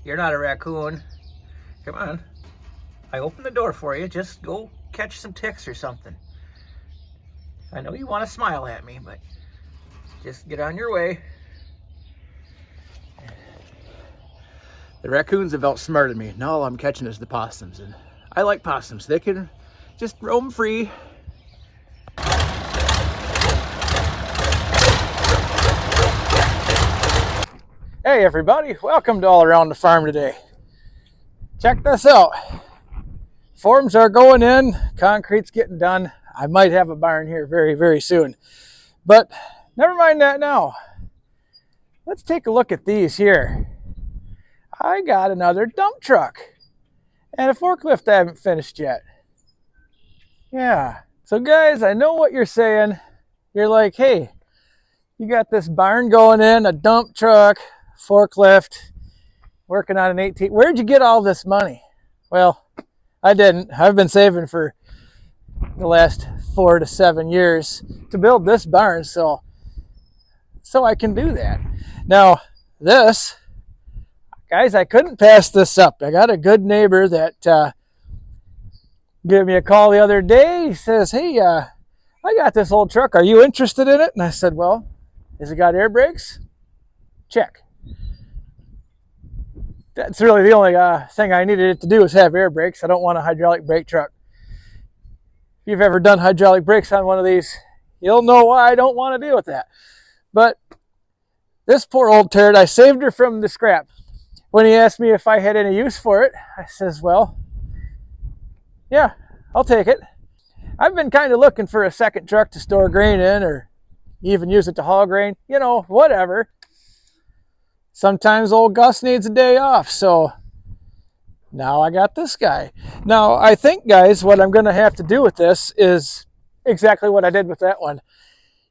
You're not a raccoon. Come on. I opened the door for you. Just go catch some ticks or something. I know you want to smile at me, but just get on your way. The raccoons have outsmarted me. Now all I'm catching is the possums, and I like possums. They can just roam free. Hey everybody, welcome to All Around the Farm today. Check this out. Forms are going in, concrete's getting done. I might have a barn here very, very soon. But never mind that now. Let's take a look at these here. I got another dump truck and a forklift I haven't finished yet. Yeah. So guys, I know what you're saying. You're like, hey, you got this barn going in, a dump truck, forklift, working on an 18. Where'd you get all this money? Well, I didn't. I've been saving for the last 4 to 7 years to build this barn, so I can do that. Now, this, guys, I couldn't pass this up. I got a good neighbor that gave me a call the other day. He says, hey, I got this old truck. Are you interested in it? And I said, well, has it got air brakes? Check. That's really the only thing I needed it to do is have air brakes. I don't want a hydraulic brake truck. If you've ever done hydraulic brakes on one of these, you'll know why I don't want to deal with that. But this poor old turd, I saved her from the scrap. When he asked me if I had any use for it, I says, well, yeah, I'll take it. I've been kind of looking for a second truck to store grain in, or even use it to haul grain, you know, whatever. Sometimes old Gus needs a day off, so now I got this guy. Now, I think, guys, what I'm going to have to do with this is exactly what I did with that one.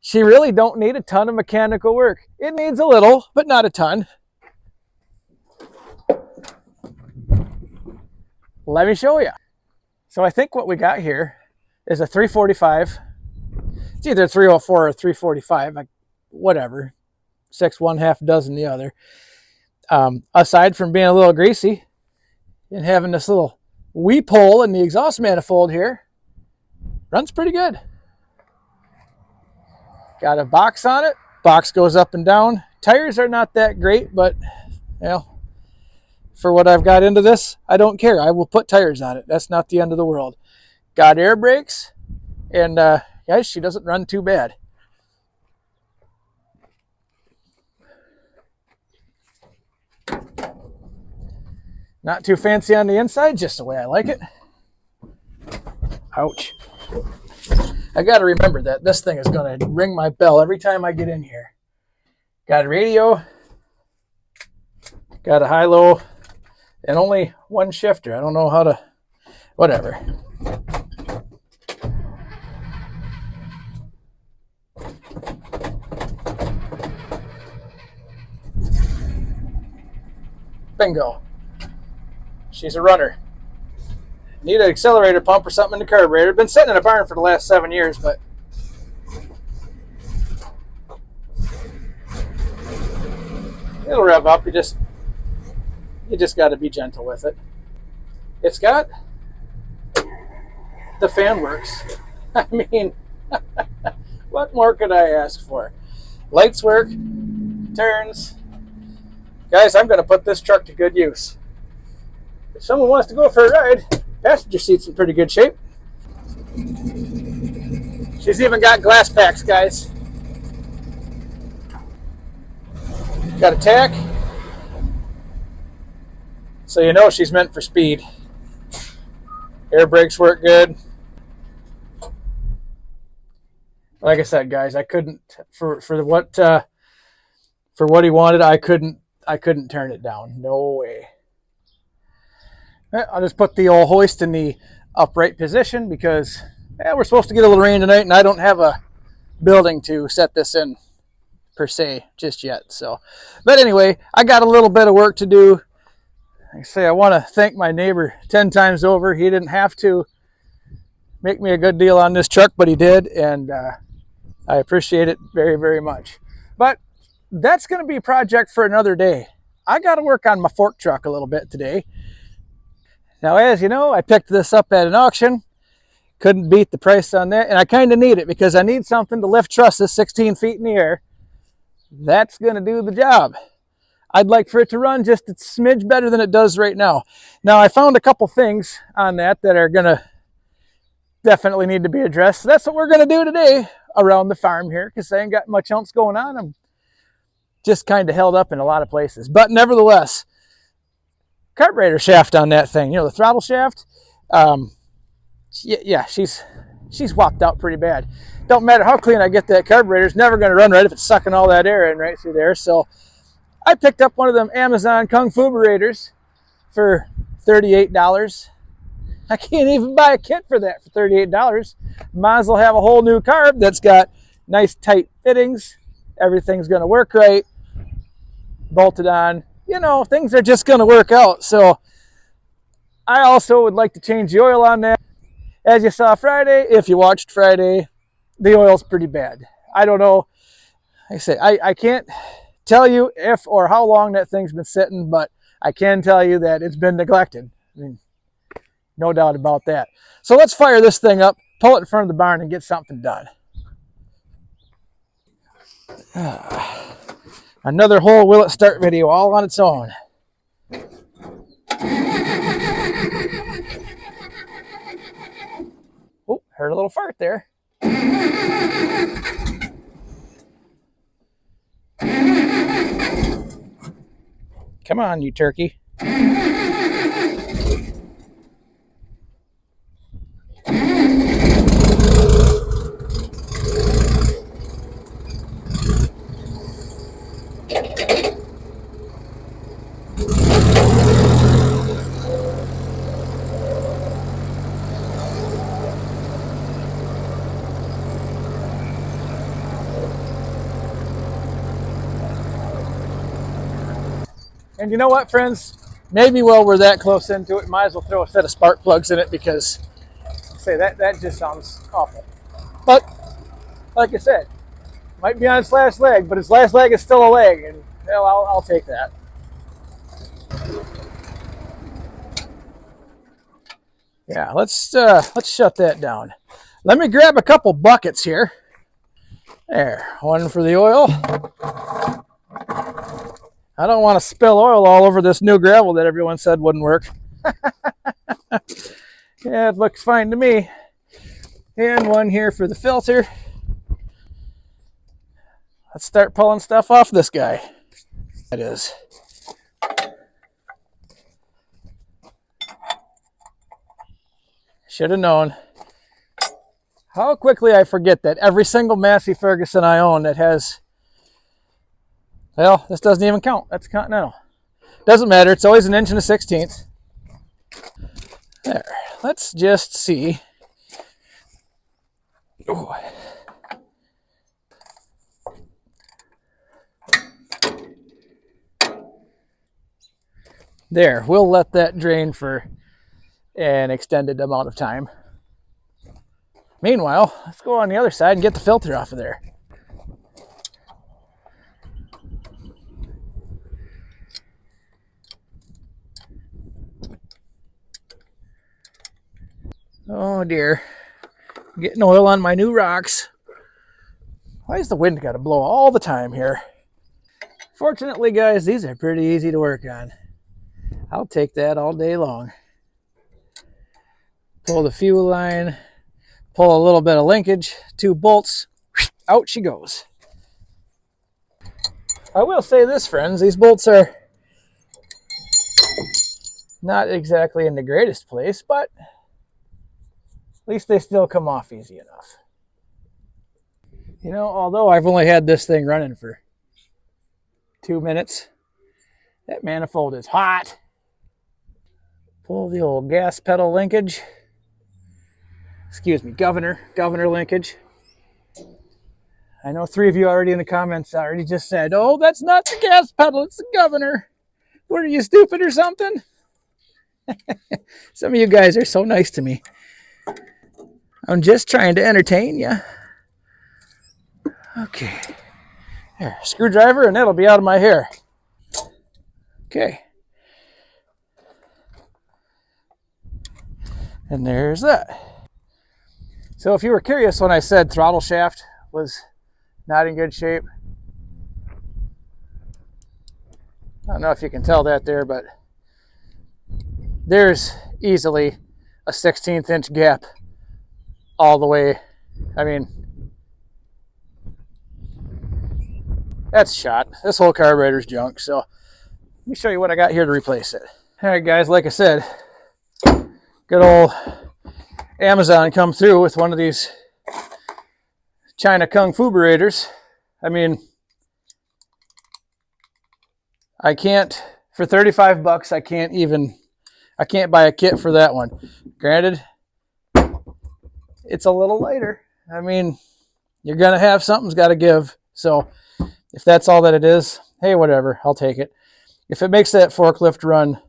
She really don't need a ton of mechanical work. It needs a little, but not a ton. Let me show you. So I think what we got here is a 345. It's either 304 or 345, whatever. 6 one, half dozen the other. Aside from being a little greasy and having this little weep hole in the exhaust manifold here, runs pretty good. Got a box on it. Box goes up and down. Tires are not that great, but you know, for what I've got into this, I don't care. I will put tires on it. That's not the end of the world. Got air brakes, and guys, she doesn't run too bad. Not too fancy on the inside, just the way I like it. Ouch. I got to remember that this thing is going to ring my bell every time I get in here. Got a radio, got a high-low, and only one shifter. I don't know how to, whatever. Bingo. She's a runner. Need an accelerator pump or something in the carburetor. Been sitting in a barn for the last 7 years, but it'll rev up. You just got to be gentle with it. It's got the fan works. I mean, what more could I ask for? Lights work, turns. Guys, I'm going to put this truck to good use. If someone wants to go for a ride, passenger seat's in pretty good shape. She's even got glass packs, guys. Got a tack, so you know she's meant for speed. Air brakes work good. Like I said, guys, I couldn't for what he wanted. I couldn't turn it down. No way. I'll just put the old hoist in the upright position because we're supposed to get a little rain tonight, and I don't have a building to set this in per se just yet. So, but anyway, I got a little bit of work to do. Like I say, I want to thank my neighbor 10 times over. He didn't have to make me a good deal on this truck, but he did, and I appreciate it very, very much. But that's going to be a project for another day. I got to work on my fork truck a little bit today. Now, as you know, I picked this up at an auction. Couldn't beat the price on that, and I kind of need it because I need something to lift trusses 16 feet in the air. That's going to do the job. I'd like for it to run just a smidge better than it does right now. Now, I found a couple things on that are going to definitely need to be addressed. So that's what we're going to do today around the farm here because I ain't got much else going on. I'm just kind of held up in a lot of places. But nevertheless, carburetor shaft on that thing, you know, the throttle shaft, yeah, she's whopped out pretty bad. Don't matter how clean I get that carburetor, it's never going to run right if it's sucking all that air in right through there. So I picked up one of them Amazon Kung Fu Berators for $38. I can't even buy a kit for that for $38. Might as well have a whole new carb that's got nice tight fittings. Everything's going to work right. Bolted on. You know, things are just going to work out. So I also would like to change the oil on that. As you saw Friday, if you watched Friday, the oil's pretty bad. I don't know. Like I say, I can't tell you if or how long that thing's been sitting, but I can tell you that it's been neglected. I mean, no doubt about that. So let's fire this thing up, pull it in front of the barn, and get something done. Another whole will it start video all on its own. Oh, heard a little fart there. Come on, you turkey. And you know what, friends? Maybe while we're that close into it, might as well throw a set of spark plugs in it because, say that just sounds awful. But like I said, might be on its last leg, but its last leg is still a leg, and well, I'll take that. Yeah, let's shut that down. Let me grab a couple buckets here. There, one for the oil. I don't want to spill oil all over this new gravel that everyone said wouldn't work. Yeah, it looks fine to me. And one here for the filter. Let's start pulling stuff off this guy. That is. Should have known. How quickly I forget that every single Massey Ferguson I own that has, well, this doesn't even count. That's Continental. Doesn't matter. It's always an inch and a 16th. There. Let's just see. Ooh. There. We'll let that drain for an extended amount of time. Meanwhile, let's go on the other side and get the filter off of there. Oh dear. I'm getting oil on my new rocks. Why is the wind got to blow all the time here? Fortunately, guys, these are pretty easy to work on. I'll take that all day long. Pull the fuel line, pull a little bit of linkage, 2 bolts, out she goes. I will say this, friends, these bolts are not exactly in the greatest place, but at least they still come off easy enough. You know, although I've only had this thing running for 2 minutes, that manifold is hot. Pull the old gas pedal linkage. Excuse me, governor linkage. I know 3 of you already in the comments already just said, oh, that's not the gas pedal, it's the governor. What are you, stupid or something? Some of you guys are so nice to me. I'm just trying to entertain you. Okay. Here, screwdriver, and that'll be out of my hair. Okay. And there's that. So if you were curious when I said throttle shaft was not in good shape, I don't know if you can tell that there, but there's easily a 1/16 inch gap all the way. I mean, that's shot. This whole carburetor's junk. So let me show you what I got here to replace it. All right, guys, like I said, good old Amazon come through with one of these China Kung Fu carburetors. I mean, I can't, for 35 bucks, I can't buy a kit for that one. Granted, it's a little lighter. I mean, you're going to have something's got to give. So if that's all that it is, hey, whatever, I'll take it. If it makes that forklift run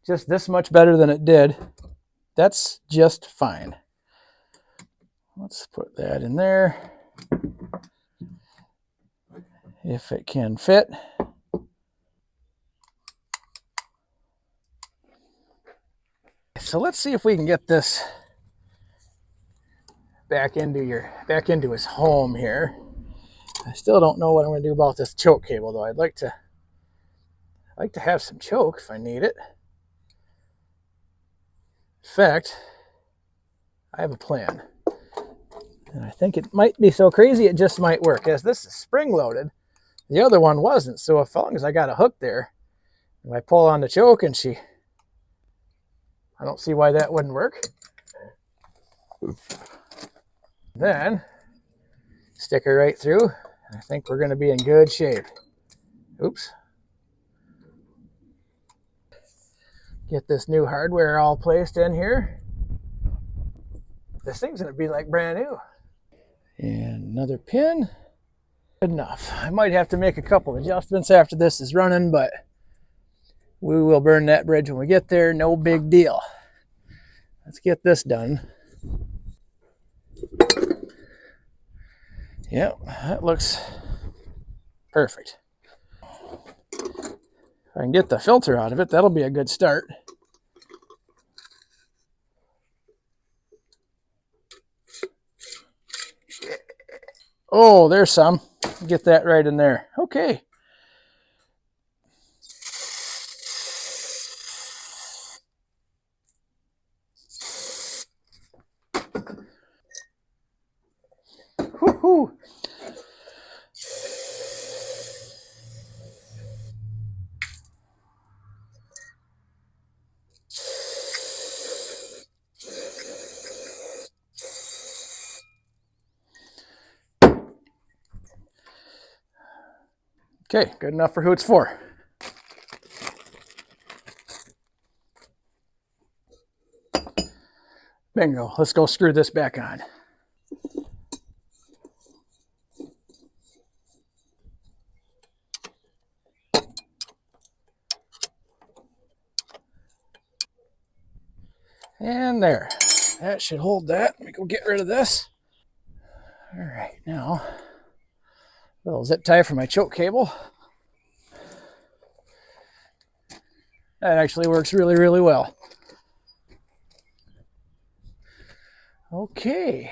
just this much better than it did, that's just fine. Let's put that in there. If it can fit. So let's see if we can get this back into his home here. I still don't know what I'm going to do about this choke cable, though. I'd like to have some choke if I need it. In fact, I have a plan. And I think it might be so crazy it just might work. As this is spring loaded, the other one wasn't. So as long as I got a hook there, if I pull on the choke and I don't see why that wouldn't work. Then stick her right through. I think we're going to be in good shape. Oops. Get this new hardware all placed in here. This thing's going to be like brand new. And another pin. Good enough. I might have to make a couple adjustments after this is running, but we will burn that bridge when we get there. No big deal. Let's get this done. Yep, that looks perfect. If I can get the filter out of it, that'll be a good start. Oh, there's some. Get that right in there. Okay. Woohoo! Okay, good enough for who it's for. Bingo. Let's go screw this back on. And there. That should hold that. Let me go get rid of this. All right, now, a little zip tie for my choke cable. That actually works really, really well. Okay.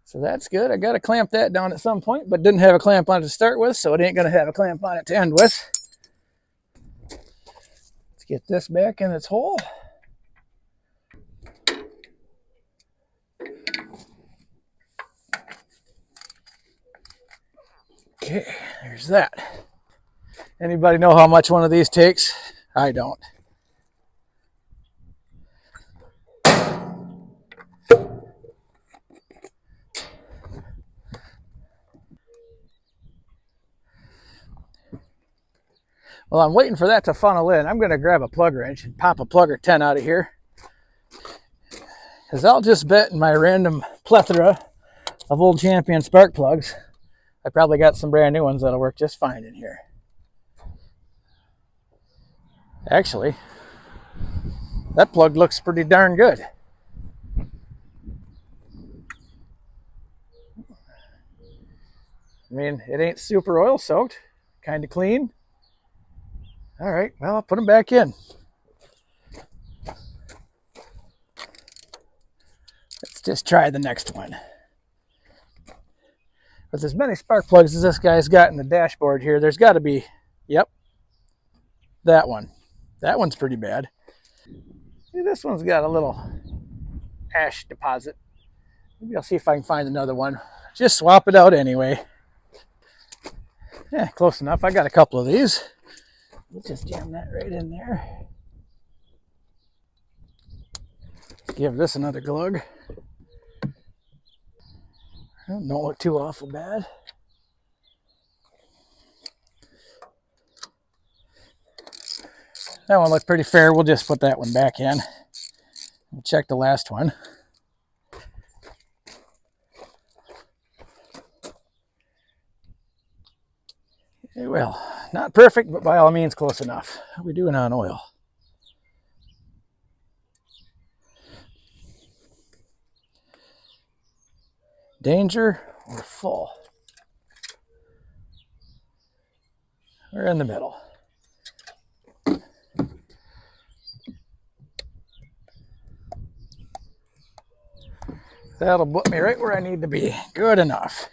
So that's good. I got to clamp that down at some point, but didn't have a clamp on it to start with, so it ain't going to have a clamp on it to end with. Let's get this back in its hole. Okay, there's that. Anybody know how much one of these takes? I don't. Well, I'm waiting for that to funnel in. I'm going to grab a plug wrench and pop a plug or 10 out of here. Because I'll just bet in my random plethora of old Champion spark plugs, I probably got some brand new ones that'll work just fine in here. Actually, that plug looks pretty darn good. I mean, it ain't super oil soaked, kind of clean. All right, well, I'll put them back in. Let's just try the next one. With as many spark plugs as this guy's got in the dashboard here, there's got to be, yep, that one. That one's pretty bad. See, this one's got a little ash deposit. Maybe I'll see if I can find another one. Just swap it out anyway. Yeah, close enough. I got a couple of these. We'll just jam that right in there. Give this another glug. Don't look too awful bad. That one looked pretty fair. We'll just put that one back in. We'll check the last one. Well, not perfect, but by all means close enough. How are we doing on oil? Danger or full? We're in the middle. That'll put me right where I need to be. Good enough.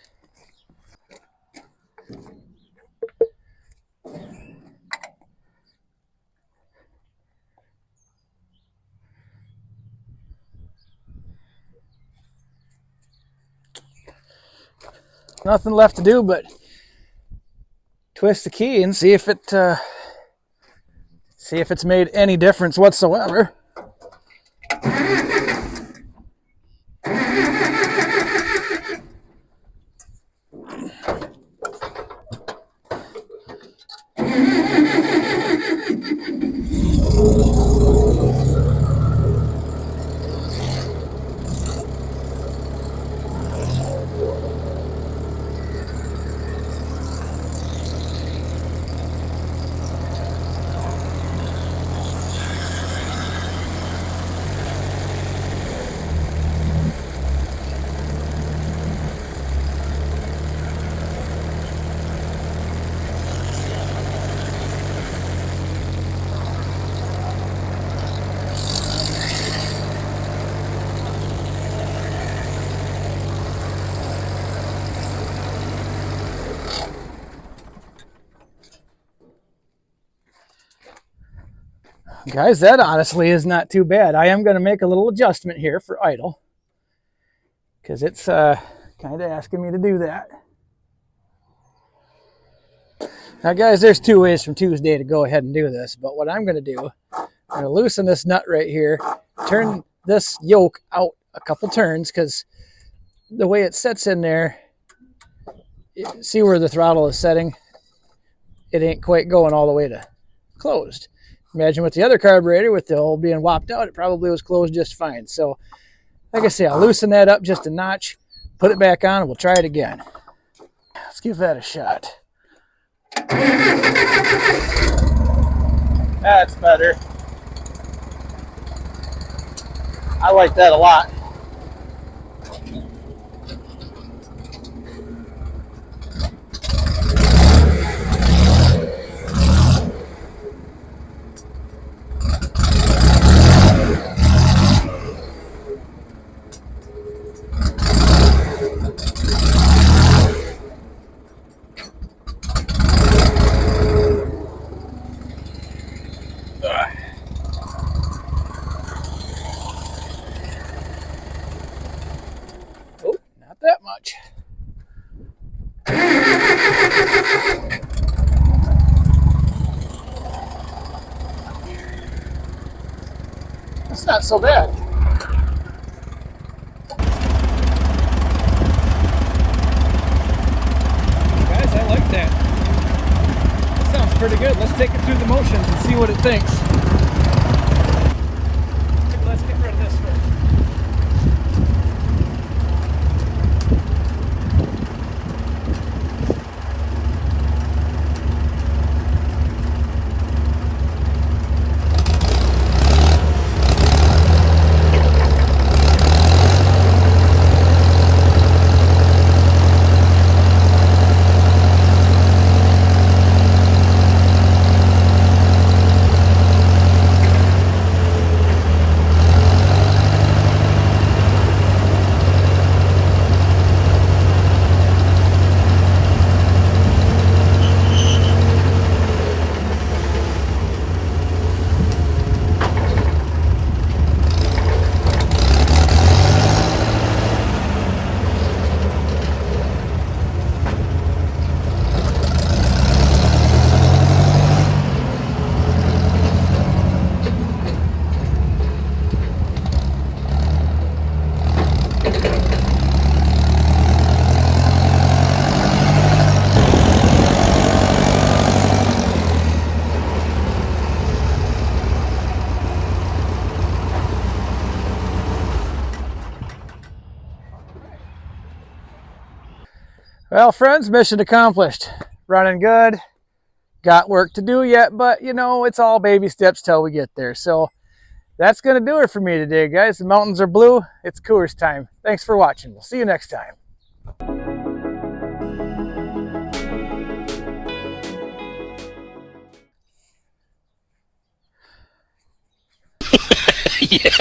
Nothing left to do but twist the key and see if it's made any difference whatsoever. Guys, that honestly is not too bad. I am going to make a little adjustment here for idle because it's kind of asking me to do that. Now, guys, there's two ways from Tuesday to go ahead and do this, but what I'm going to do, I'm going to loosen this nut right here, turn this yoke out a couple turns because the way it sets in there, see where the throttle is setting? It ain't quite going all the way to closed. Imagine with the other carburetor, with the hole being whopped out, it probably was closed just fine. So, like I say, I'll loosen that up just a notch, put it back on, and we'll try it again. Let's give that a shot. That's better. I like that a lot. That much. That's not so bad. Guys, I like that. That sounds pretty good. Let's take it through the motions and see what it thinks. Let's get rid of this first. Well, friends, mission accomplished. Running good. Got work to do yet, but you know, it's all baby steps till we get there. So that's going to do it for me today, guys. The mountains are blue. It's course time. Thanks for watching. We'll see you next time. Yeah.